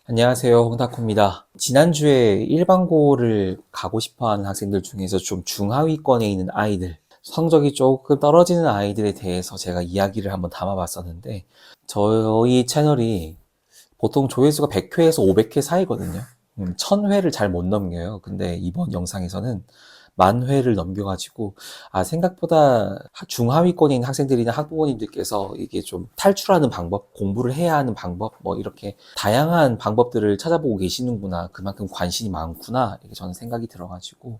안녕하세요. 홍다쿠입니다. 지난주에 일반고를 가고 싶어 하는 학생들 중에서 좀 중하위권에 있는 아이들, 성적이 조금 떨어지는 아이들에 대해서 제가 이야기를 한번 담아봤었는데, 저희 채널이 보통 조회수가 100회에서 500회 사이거든요. 1000회를 잘 못 넘겨요. 근데 이번 영상에서는 10,000회를 넘겨가지고, 생각보다 중하위권에 있는 학생들이나 학부모님들께서 이게 좀 탈출하는 방법, 공부를 해야 하는 방법, 뭐 이렇게 다양한 방법들을 찾아보고 계시는구나. 그만큼 관심이 많구나. 이렇게 저는 생각이 들어가지고,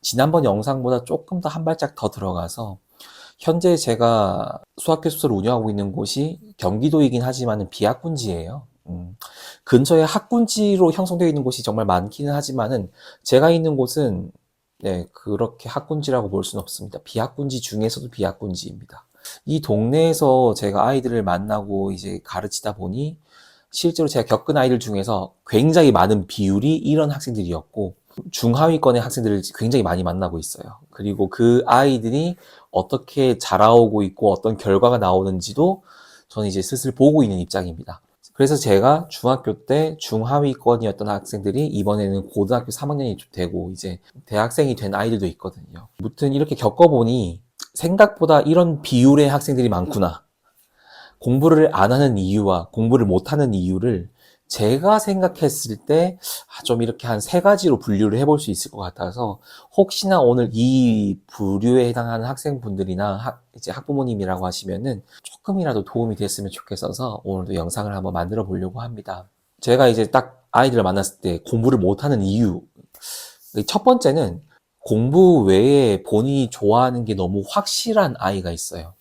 지난번 영상보다 조금 더 한 발짝 더 들어가서, 현재 제가 수학교습소를 운영하고 있는 곳이 경기도이긴 하지만은 비학군지예요. 근처에 학군지로 형성되어 있는 곳이 정말 많기는 하지만은 제가 있는 곳은 네, 그렇게 학군지라고 볼 수는 없습니다. 비학군지 중에서도 비학군지입니다. 이 동네에서 제가 아이들을 만나고 이제 가르치다 보니 실제로 제가 겪은 아이들 중에서 굉장히 많은 비율이 이런 학생들이었고 중하위권의 학생들을 굉장히 많이 만나고 있어요. 그리고 그 아이들이 어떻게 자라오고 있고 어떤 결과가 나오는지도 저는 이제 슬슬 보고 있는 입장입니다. 그래서 제가 중학교 때 중하위권이었던 학생들이 이번에는 고등학교 3학년이 되고 이제 대학생이 된 아이들도 있거든요. 무튼 이렇게 겪어보니 생각보다 이런 비율의 학생들이 많구나. 공부를 안 하는 이유와 공부를 못 하는 이유를 제가 생각했을 때 좀 이렇게 한 세 가지로 분류를 해볼 수 있을 것 같아서 혹시나 오늘 이 부류에 해당하는 학생분들이나 이제 학부모님이라고 하시면은 조금이라도 도움이 됐으면 좋겠어서 오늘도 영상을 한번 만들어 보려고 합니다. 제가 이제 딱 아이들을 만났을 때 공부를 못 하는 이유. 첫 번째는 공부 외에 본인이 좋아하는 게 너무 확실한 아이가 있어요.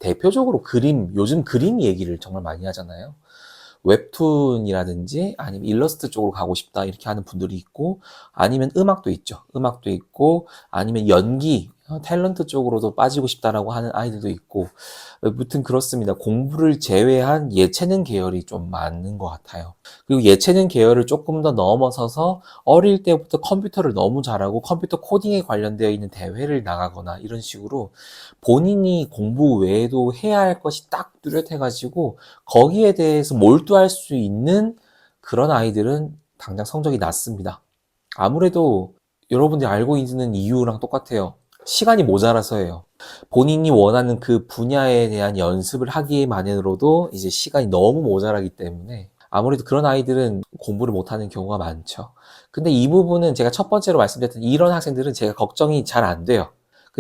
대표적으로 그림, 요즘 그림 얘기를 정말 많이 하잖아요. 웹툰이라든지 아니면 일러스트 쪽으로 가고 싶다 이렇게 하는 분들이 있고 아니면 음악도 있죠. 음악도 있고 아니면 연기, 탤런트 쪽으로도 빠지고 싶다라고 하는 아이들도 있고 무튼 그렇습니다. 공부를 제외한 예체능 계열이 좀 많은 것 같아요. 그리고 예체능 계열을 조금 더 넘어서서 어릴 때부터 컴퓨터를 너무 잘하고 컴퓨터 코딩에 관련되어 있는 대회를 나가거나 이런 식으로 본인이 공부 외에도 해야 할 것이 딱 뚜렷해가지고 거기에 대해서 몰두할 수 있는 그런 아이들은 당장 성적이 낮습니다. 아무래도 여러분들이 알고 있는 이유랑 똑같아요. 시간이 모자라서예요. 본인이 원하는 그 분야에 대한 연습을 하기만으로도 이제 시간이 너무 모자라기 때문에 아무래도 그런 아이들은 공부를 못하는 경우가 많죠. 근데 이 부분은 제가 첫 번째로 말씀드렸던 이런 학생들은 제가 걱정이 잘 안 돼요.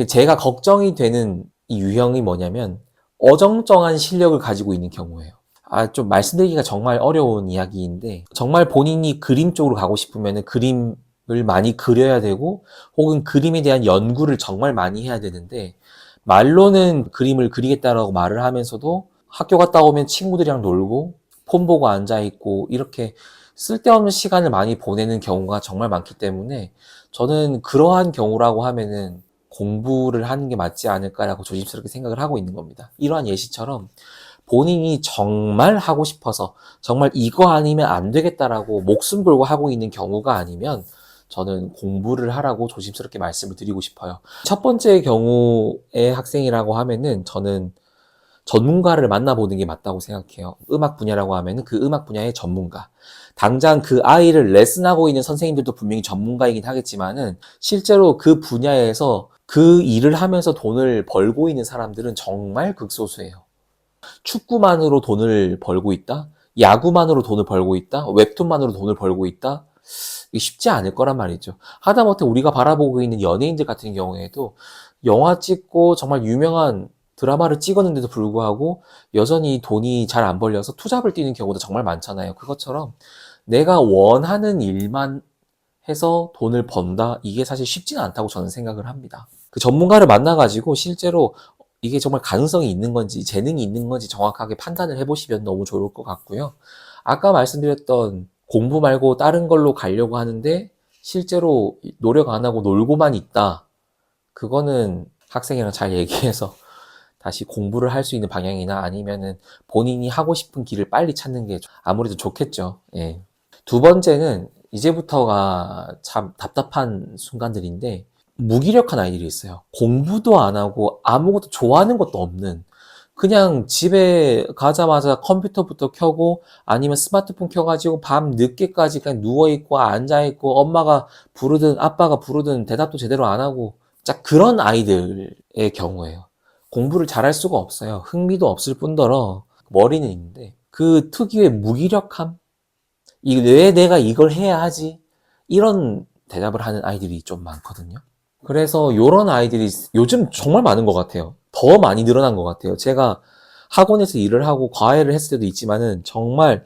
제가 걱정이 되는 이 유형이 뭐냐면 어정쩡한 실력을 가지고 있는 경우예요. 좀 말씀드리기가 정말 어려운 이야기인데 정말 본인이 그림 쪽으로 가고 싶으면 그림을 많이 그려야 되고 혹은 그림에 대한 연구를 정말 많이 해야 되는데 말로는 그림을 그리겠다라고 말을 하면서도 학교 갔다 오면 친구들이랑 놀고 폰 보고 앉아있고 이렇게 쓸데없는 시간을 많이 보내는 경우가 정말 많기 때문에 저는 그러한 경우라고 하면은 공부를 하는 게 맞지 않을까라고 조심스럽게 생각을 하고 있는 겁니다. 이러한 예시처럼 본인이 정말 하고 싶어서 정말 이거 아니면 안 되겠다라고 목숨 걸고 하고 있는 경우가 아니면 저는 공부를 하라고 조심스럽게 말씀을 드리고 싶어요. 첫 번째 경우의 학생이라고 하면은 저는 전문가를 만나보는 게 맞다고 생각해요. 음악 분야라고 하면은 그 음악 분야의 전문가. 당장 그 아이를 레슨하고 있는 선생님들도 분명히 전문가이긴 하겠지만은 실제로 그 분야에서 그 일을 하면서 돈을 벌고 있는 사람들은 정말 극소수예요. 축구만으로 돈을 벌고 있다? 야구만으로 돈을 벌고 있다? 웹툰만으로 돈을 벌고 있다? 이게 쉽지 않을 거란 말이죠. 하다못해 우리가 바라보고 있는 연예인들 같은 경우에도 영화 찍고 정말 유명한 드라마를 찍었는데도 불구하고 여전히 돈이 잘 안 벌려서 투잡을 뛰는 경우도 정말 많잖아요. 그것처럼 내가 원하는 일만 해서 돈을 번다? 이게 사실 쉽지는 않다고 저는 생각을 합니다. 그 전문가를 만나가지고 실제로 이게 정말 가능성이 있는 건지 재능이 있는 건지 정확하게 판단을 해보시면 너무 좋을 것 같고요. 아까 말씀드렸던 공부 말고 다른 걸로 가려고 하는데 실제로 노력 안 하고 놀고만 있다. 그거는 학생이랑 잘 얘기해서 다시 공부를 할 수 있는 방향이나 아니면은 본인이 하고 싶은 길을 빨리 찾는 게 아무래도 좋겠죠. 예. 두 번째는 이제부터가 참 답답한 순간들인데 무기력한 아이들이 있어요. 공부도 안 하고 아무것도 좋아하는 것도 없는 그냥 집에 가자마자 컴퓨터부터 켜고 아니면 스마트폰 켜가지고 밤 늦게까지 그냥 누워있고 앉아있고 엄마가 부르든 아빠가 부르든 대답도 제대로 안 하고 자 그런 아이들의 경우예요. 공부를 잘할 수가 없어요. 흥미도 없을 뿐더러 머리는 있는데 그 특유의 무기력함? 왜 내가 이걸 해야 하지? 이런 대답을 하는 아이들이 좀 많거든요. 그래서 이런 아이들이 요즘 정말 많은 것 같아요. 더 많이 늘어난 것 같아요. 제가 학원에서 일을 하고 과외를 했을 때도 있지만은 정말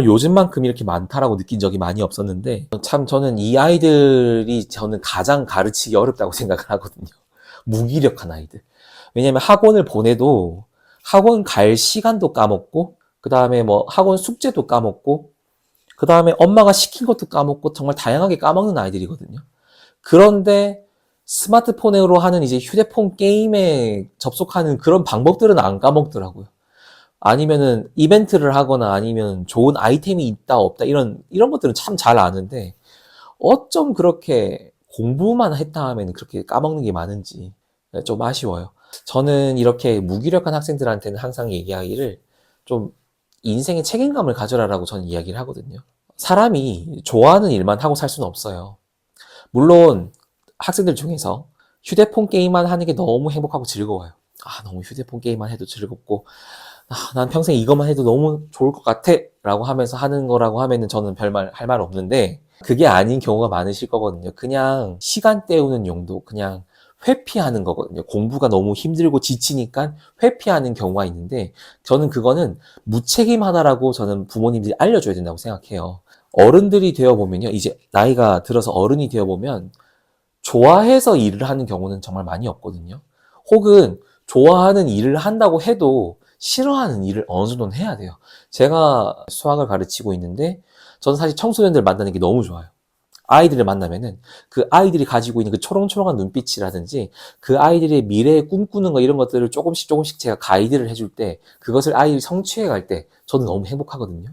요즘만큼 이렇게 많다라고 느낀 적이 많이 없었는데 참 저는 이 아이들이 저는 가장 가르치기 어렵다고 생각을 하거든요. 무기력한 아이들. 왜냐면 학원을 보내도 학원 갈 시간도 까먹고 그 다음에 뭐 학원 숙제도 까먹고 그 다음에 엄마가 시킨 것도 까먹고 정말 다양하게 까먹는 아이들이거든요. 그런데 스마트폰으로 하는 이제 휴대폰 게임에 접속하는 그런 방법들은 안 까먹더라고요. 아니면은 이벤트를 하거나 아니면 좋은 아이템이 있다 없다 이런 것들은 참 잘 아는데 어쩜 그렇게 공부만 했다 하면 그렇게 까먹는 게 많은지 좀 아쉬워요. 저는 이렇게 무기력한 학생들한테는 항상 얘기하기를 좀 인생의 책임감을 가져라라고 저는 이야기를 하거든요. 사람이 좋아하는 일만 하고 살 수는 없어요. 물론 학생들 중에서 휴대폰 게임만 하는 게 너무 행복하고 즐거워요. 너무 휴대폰 게임만 해도 즐겁고, 난 평생 이것만 해도 너무 좋을 것 같아. 라고 하면서 하는 거라고 하면은 저는 할 말 없는데, 그게 아닌 경우가 많으실 거거든요. 그냥 시간 때우는 용도, 그냥 회피하는 거거든요. 공부가 너무 힘들고 지치니까 회피하는 경우가 있는데, 저는 그거는 무책임하다라고 저는 부모님들이 알려줘야 된다고 생각해요. 어른들이 되어보면요. 이제 나이가 들어서 어른이 되어보면, 좋아해서 일을 하는 경우는 정말 많이 없거든요. 혹은 좋아하는 일을 한다고 해도 싫어하는 일을 어느 정도는 해야 돼요. 제가 수학을 가르치고 있는데 저는 사실 청소년들 만나는 게 너무 좋아요. 아이들을 만나면은 그 아이들이 가지고 있는 그 초롱초롱한 눈빛이라든지 그 아이들의 미래에 꿈꾸는 거 이런 것들을 조금씩 제가 가이드를 해줄 때 그것을 아이들이 성취해 갈 때 저는 너무 행복하거든요.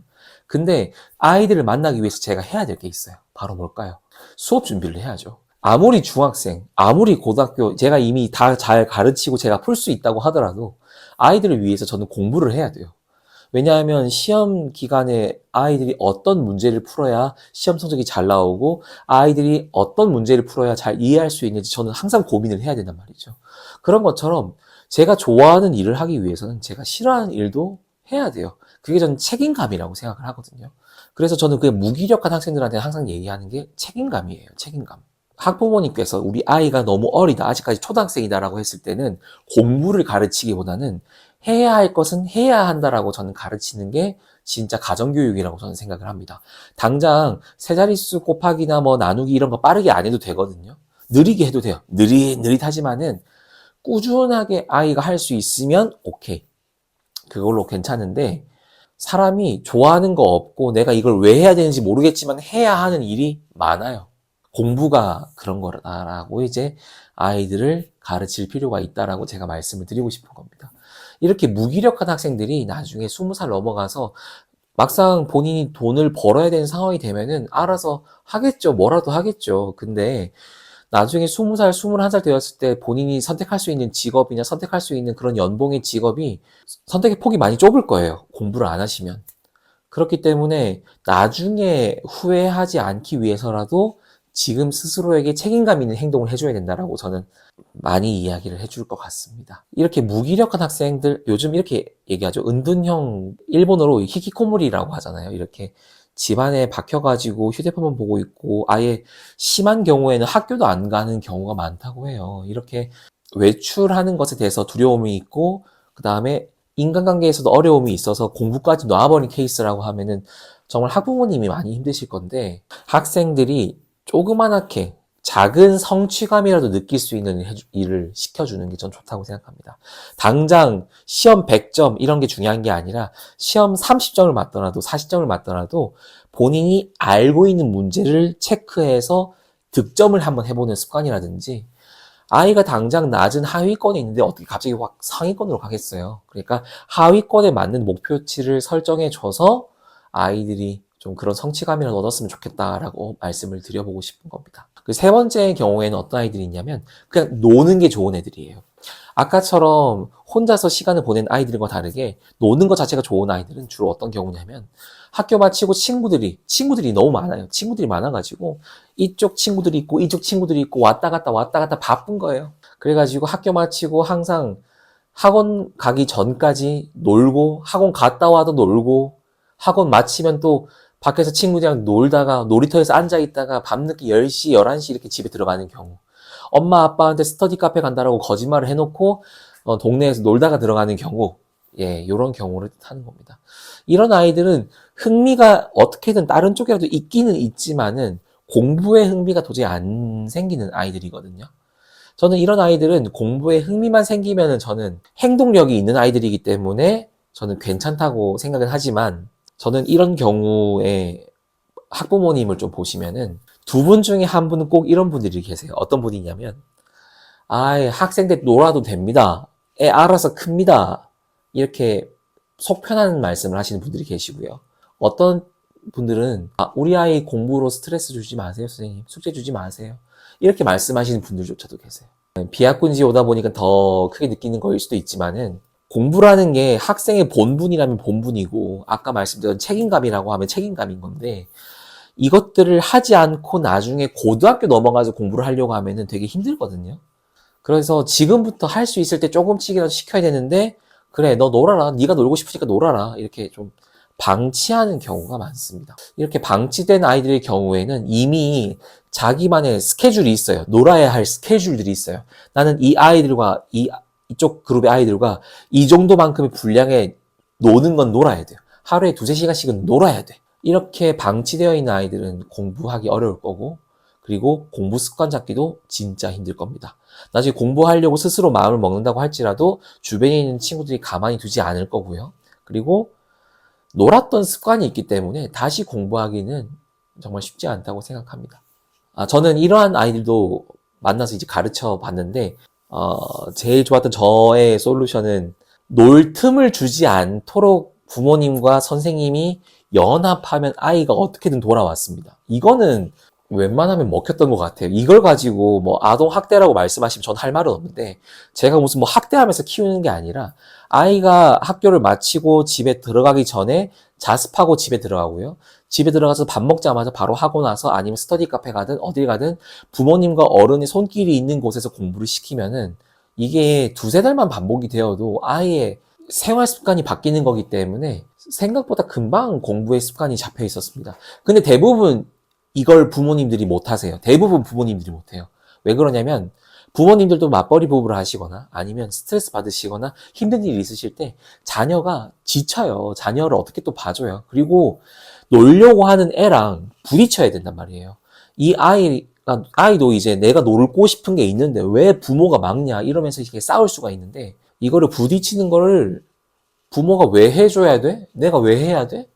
근데 아이들을 만나기 위해서 제가 해야 될 게 있어요. 바로 뭘까요? 수업 준비를 해야죠. 아무리 중학생, 아무리 고등학교, 제가 이미 다 잘 가르치고 제가 풀 수 있다고 하더라도 아이들을 위해서 저는 공부를 해야 돼요. 왜냐하면 시험 기간에 아이들이 어떤 문제를 풀어야 시험 성적이 잘 나오고 아이들이 어떤 문제를 풀어야 잘 이해할 수 있는지 저는 항상 고민을 해야 된단 말이죠. 그런 것처럼 제가 좋아하는 일을 하기 위해서는 제가 싫어하는 일도 해야 돼요. 그게 저는 책임감이라고 생각을 하거든요. 그래서 저는 그 무기력한 학생들한테 항상 얘기하는 게 책임감이에요. 책임감. 학부모님께서 우리 아이가 너무 어리다, 아직까지 초등학생이다라고 했을 때는 공부를 가르치기보다는 해야 할 것은 해야 한다라고 저는 가르치는 게 진짜 가정교육이라고 저는 생각을 합니다. 당장 세 자릿수 곱하기나 뭐 나누기 이런 거 빠르게 안 해도 되거든요. 느리게 해도 돼요. 느릿하지만은 꾸준하게 아이가 할 수 있으면 오케이. 그걸로 괜찮은데 사람이 좋아하는 거 없고 내가 이걸 왜 해야 되는지 모르겠지만 해야 하는 일이 많아요. 공부가 그런 거라고 이제 아이들을 가르칠 필요가 있다라고 제가 말씀을 드리고 싶은 겁니다. 이렇게 무기력한 학생들이 나중에 20살 넘어가서 막상 본인이 돈을 벌어야 되는 상황이 되면은 알아서 하겠죠. 뭐라도 하겠죠. 근데 나중에 20살, 21살 되었을 때 본인이 선택할 수 있는 직업이나 선택할 수 있는 그런 연봉의 직업이 선택의 폭이 많이 좁을 거예요. 공부를 안 하시면. 그렇기 때문에 나중에 후회하지 않기 위해서라도 지금 스스로에게 책임감 있는 행동을 해줘야 된다라고 저는 많이 이야기를 해줄 것 같습니다. 이렇게 무기력한 학생들, 요즘 이렇게 얘기하죠. 은둔형, 일본어로 히키코모리라고 하잖아요. 이렇게 집안에 박혀가지고 휴대폰만 보고 있고 아예 심한 경우에는 학교도 안 가는 경우가 많다고 해요. 이렇게 외출하는 것에 대해서 두려움이 있고 그 다음에 인간관계에서도 어려움이 있어서 공부까지 놔버린 케이스라고 하면은 정말 학부모님이 많이 힘드실 건데 학생들이 조그만하게 작은 성취감이라도 느낄 수 있는 일을 시켜주는 게 전 좋다고 생각합니다. 당장 시험 100점 이런 게 중요한 게 아니라 시험 30점을 맞더라도 40점을 맞더라도 본인이 알고 있는 문제를 체크해서 득점을 한번 해보는 습관이라든지 아이가 당장 낮은 하위권에 있는데 어떻게 갑자기 확 상위권으로 가겠어요. 그러니까 하위권에 맞는 목표치를 설정해줘서 아이들이 좀 그런 성취감이라도 얻었으면 좋겠다라고 말씀을 드려보고 싶은 겁니다. 그 세 번째 경우에는 어떤 아이들이 있냐면 그냥 노는 게 좋은 애들이에요. 아까처럼 혼자서 시간을 보낸 아이들과 다르게 노는 것 자체가 좋은 아이들은 주로 어떤 경우냐면 학교 마치고 친구들이 너무 많아요. 친구들이 많아가지고 이쪽 친구들이 있고 이쪽 친구들이 있고 왔다 갔다 바쁜 거예요. 그래가지고 학교 마치고 항상 학원 가기 전까지 놀고 학원 갔다 와도 놀고 학원 마치면 또 밖에서 친구들이랑 놀다가 놀이터에서 앉아있다가 밤늦게 10시, 11시 이렇게 집에 들어가는 경우. 엄마 아빠한테 스터디 카페 간다라고 거짓말을 해놓고 동네에서 놀다가 들어가는 경우. 예, 요런 경우를 뜻하는 겁니다. 이런 아이들은 흥미가 어떻게든 다른 쪽이라도 있기는 있지만은 공부에 흥미가 도저히 안 생기는 아이들이거든요. 저는 이런 아이들은 공부에 흥미만 생기면은 저는 행동력이 있는 아이들이기 때문에 저는 괜찮다고 생각은 하지만 저는 이런 경우에 학부모님을 좀 보시면은 두 분 중에 한 분은 꼭 이런 분들이 계세요. 어떤 분이냐면 학생들 놀아도 됩니다. 애 알아서 큽니다. 이렇게 속 편한 말씀을 하시는 분들이 계시고요. 어떤 분들은 우리 아이 공부로 스트레스 주지 마세요, 선생님. 숙제 주지 마세요. 이렇게 말씀하시는 분들조차도 계세요. 비학군지 오다 보니까 더 크게 느끼는 거일 수도 있지만은 공부라는 게 학생의 본분이라면 본분이고 아까 말씀드린 책임감이라고 하면 책임감인 건데 이것들을 하지 않고 나중에 고등학교 넘어가서 공부를 하려고 하면은 되게 힘들거든요. 그래서 지금부터 할 수 있을 때 조금씩이라도 시켜야 되는데 그래 너 놀아라 네가 놀고 싶으니까 놀아라 이렇게 좀 방치하는 경우가 많습니다. 이렇게 방치된 아이들의 경우에는 이미 자기만의 스케줄이 있어요. 놀아야 할 스케줄들이 있어요. 나는 이 아이들과 이쪽 그룹의 아이들과 이 정도만큼의 분량의 노는 건 놀아야 돼요. 하루에 2-3시간씩은 놀아야 돼. 이렇게 방치되어 있는 아이들은 공부하기 어려울 거고 그리고 공부 습관 잡기도 진짜 힘들 겁니다. 나중에 공부하려고 스스로 마음을 먹는다고 할지라도 주변에 있는 친구들이 가만히 두지 않을 거고요. 그리고 놀았던 습관이 있기 때문에 다시 공부하기는 정말 쉽지 않다고 생각합니다. 저는 이러한 아이들도 만나서 이제 가르쳐 봤는데 제일 좋았던 저의 솔루션은 놀 틈을 주지 않도록 부모님과 선생님이 연합하면 아이가 어떻게든 돌아왔습니다. 이거는 웬만하면 먹혔던 것 같아요. 이걸 가지고 뭐 아동 학대라고 말씀하시면 전 할 말은 없는데 제가 무슨 뭐 학대하면서 키우는 게 아니라 아이가 학교를 마치고 집에 들어가기 전에 자습하고 집에 들어가고요. 집에 들어가서 밥 먹자마자 바로 하고 나서 아니면 스터디 카페 가든 어딜 가든 부모님과 어른의 손길이 있는 곳에서 공부를 시키면은 이게 2-3달만 반복이 되어도 아이의 생활 습관이 바뀌는 거기 때문에 생각보다 금방 공부의 습관이 잡혀 있었습니다. 근데 대부분 이걸 부모님들이 못 하세요. 대부분 부모님들이 못 해요. 왜 그러냐면 부모님들도 맞벌이 부부를 하시거나 아니면 스트레스 받으시거나 힘든 일이 있으실 때 자녀가 지쳐요. 자녀를 어떻게 또 봐줘요. 그리고 놀려고 하는 애랑 부딪혀야 된단 말이에요. 이 아이도 이제 내가 놀고 싶은 게 있는데 왜 부모가 막냐 이러면서 이렇게 싸울 수가 있는데 이거를 부딪히는 거를 부모가 왜 해줘야 돼? 내가 왜 해야 돼?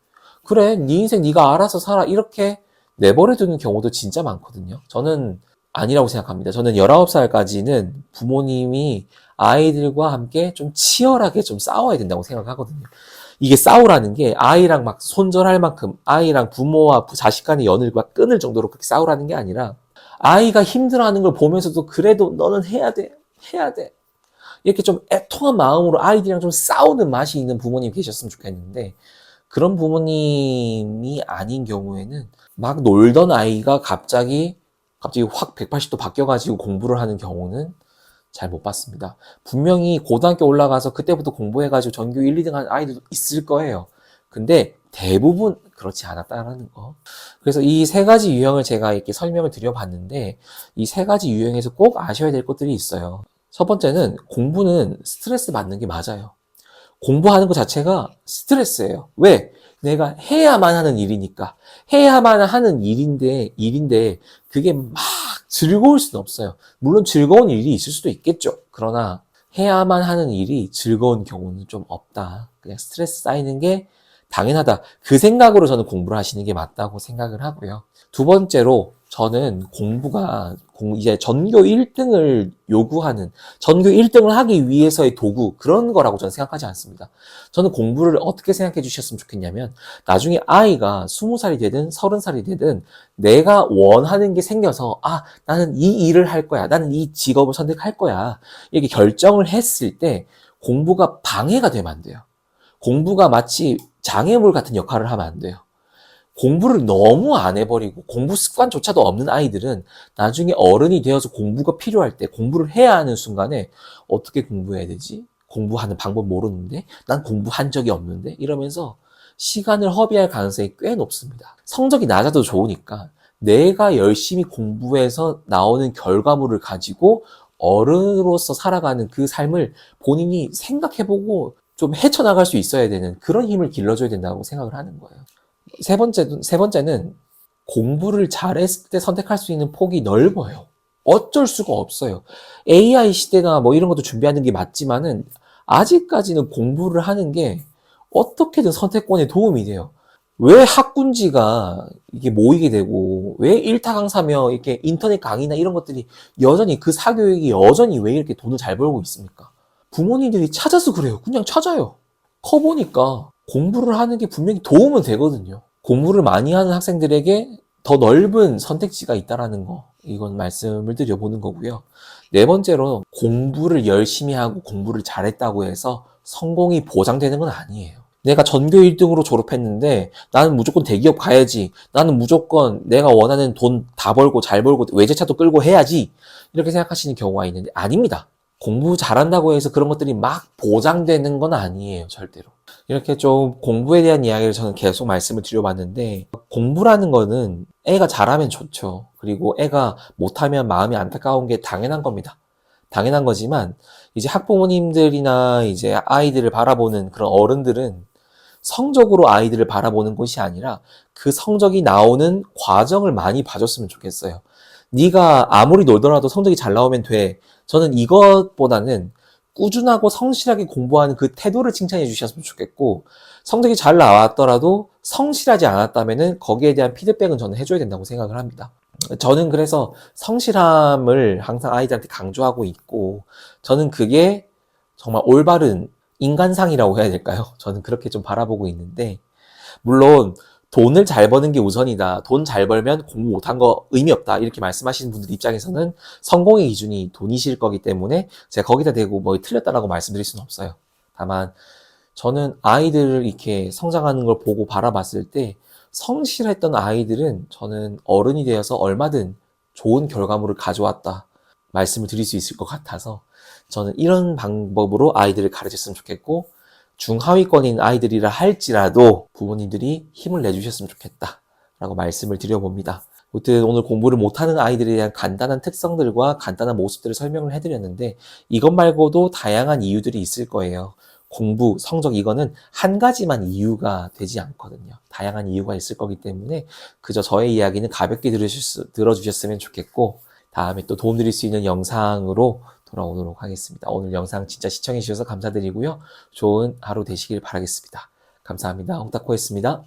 그래, 네 인생 네가 알아서 살아. 이렇게 내버려 두는 경우도 진짜 많거든요. 저는 아니라고 생각합니다. 저는 19살까지는 부모님이 아이들과 함께 좀 치열하게 좀 싸워야 된다고 생각하거든요. 이게 싸우라는 게 아이랑 막 손절할 만큼 아이랑 부모와 자식 간의 연을 막 끊을 정도로 그렇게 싸우라는 게 아니라 아이가 힘들어하는 걸 보면서도 그래도 너는 해야 돼. 해야 돼. 이렇게 좀 애통한 마음으로 아이들이랑 좀 싸우는 맛이 있는 부모님 계셨으면 좋겠는데 그런 부모님이 아닌 경우에는 막 놀던 아이가 갑자기 확 180도 바뀌어가지고 공부를 하는 경우는 잘 못 봤습니다. 분명히 고등학교 올라가서 그때부터 공부해가지고 전교 1, 2등 한 아이들도 있을 거예요. 근데 대부분 그렇지 않았다는 거. 그래서 이 3가지 유형을 제가 이렇게 설명을 드려봤는데 이 3가지 유형에서 꼭 아셔야 될 것들이 있어요. 첫 번째는 공부는 스트레스 받는 게 맞아요. 공부하는 것 자체가 스트레스예요. 왜? 내가 해야만 하는 일이니까. 해야만 하는 일인데 그게 막 즐거울 수는 없어요. 물론 즐거운 일이 있을 수도 있겠죠. 그러나 해야만 하는 일이 즐거운 경우는 좀 없다. 그냥 스트레스 쌓이는 게 당연하다. 그 생각으로 저는 공부를 하시는 게 맞다고 생각을 하고요. 두 번째로 저는 공부가 이제 전교 1등을 요구하는, 전교 1등을 하기 위해서의 도구, 그런 거라고 저는 생각하지 않습니다. 저는 공부를 어떻게 생각해 주셨으면 좋겠냐면, 나중에 아이가 20살이 되든 30살이 되든 내가 원하는 게 생겨서, 아, 나는 이 일을 할 거야. 나는 이 직업을 선택할 거야. 이렇게 결정을 했을 때 공부가 방해가 되면 안 돼요. 공부가 마치 장애물 같은 역할을 하면 안 돼요. 공부를 너무 안 해버리고 공부 습관조차도 없는 아이들은 나중에 어른이 되어서 공부가 필요할 때, 공부를 해야 하는 순간에 어떻게 공부해야 되지? 공부하는 방법 모르는데? 난 공부한 적이 없는데? 이러면서 시간을 허비할 가능성이 꽤 높습니다. 성적이 낮아도 좋으니까 내가 열심히 공부해서 나오는 결과물을 가지고 어른으로서 살아가는 그 삶을 본인이 생각해보고 좀 헤쳐나갈 수 있어야 되는 그런 힘을 길러줘야 된다고 생각을 하는 거예요. 세 번째는 공부를 잘했을 때 선택할 수 있는 폭이 넓어요. 어쩔 수가 없어요. AI 시대나 뭐 이런 것도 준비하는 게 맞지만은 아직까지는 공부를 하는 게 어떻게든 선택권에 도움이 돼요. 왜 학군지가 이게 모이게 되고, 왜 일타 강사며 이렇게 인터넷 강의나 이런 것들이 여전히, 그 사교육이 여전히 왜 이렇게 돈을 잘 벌고 있습니까? 부모님들이 찾아서 그래요. 그냥 찾아요. 커보니까 공부를 하는 게 분명히 도움은 되거든요. 공부를 많이 하는 학생들에게 더 넓은 선택지가 있다라는 거, 이건 말씀을 드려보는 거고요. 네 번째로, 공부를 열심히 하고 공부를 잘했다고 해서 성공이 보장되는 건 아니에요. 내가 전교 1등으로 졸업했는데 나는 무조건 대기업 가야지, 나는 무조건 내가 원하는 돈 다 벌고 잘 벌고 외제차도 끌고 해야지, 이렇게 생각하시는 경우가 있는데 아닙니다. 공부 잘한다고 해서 그런 것들이 막 보장되는 건 아니에요, 절대로. 이렇게 좀 공부에 대한 이야기를 저는 계속 말씀을 드려봤는데, 공부라는 거는 애가 잘하면 좋죠. 그리고 애가 못하면 마음이 안타까운 게 당연한 겁니다. 당연한 거지만, 이제 학부모님들이나 이제 아이들을 바라보는 그런 어른들은 성적으로 아이들을 바라보는 것이 아니라 그 성적이 나오는 과정을 많이 봐줬으면 좋겠어요. 네가 아무리 놀더라도 성적이 잘 나오면 돼. 저는 이것보다는 꾸준하고 성실하게 공부하는 그 태도를 칭찬해 주셨으면 좋겠고, 성적이 잘 나왔더라도 성실하지 않았다면은 거기에 대한 피드백은 저는 해줘야 된다고 생각을 합니다. 저는 그래서 성실함을 항상 아이들한테 강조하고 있고, 저는 그게 정말 올바른 인간상이라고 해야 될까요? 저는 그렇게 좀 바라보고 있는데, 물론 돈을 잘 버는 게 우선이다, 돈 잘 벌면 공부 못한 거 의미 없다, 이렇게 말씀하시는 분들 입장에서는 성공의 기준이 돈이실 거기 때문에 제가 거기다 대고 뭐 틀렸다라고 말씀드릴 수는 없어요. 다만 저는 아이들을 이렇게 성장하는 걸 보고 바라봤을 때, 성실했던 아이들은 저는 어른이 되어서 얼마든 좋은 결과물을 가져왔다 말씀을 드릴 수 있을 것 같아서, 저는 이런 방법으로 아이들을 가르쳤으면 좋겠고, 중하위권인 아이들이라 할지라도 부모님들이 힘을 내주셨으면 좋겠다라고 말씀을 드려봅니다. 아무튼 오늘 공부를 못하는 아이들에 대한 간단한 특성들과 간단한 모습들을 설명을 해드렸는데, 이것 말고도 다양한 이유들이 있을 거예요. 공부, 성적, 이거는 한 가지만 이유가 되지 않거든요. 다양한 이유가 있을 거기 때문에 그저 저의 이야기는 가볍게 들어주셨으면 좋겠고, 다음에 또 도움 드릴 수 있는 영상으로 돌아오도록 하겠습니다. 오늘 영상 진짜 시청해 주셔서 감사드리고요. 좋은 하루 되시길 바라겠습니다. 감사합니다. 홍타코였습니다.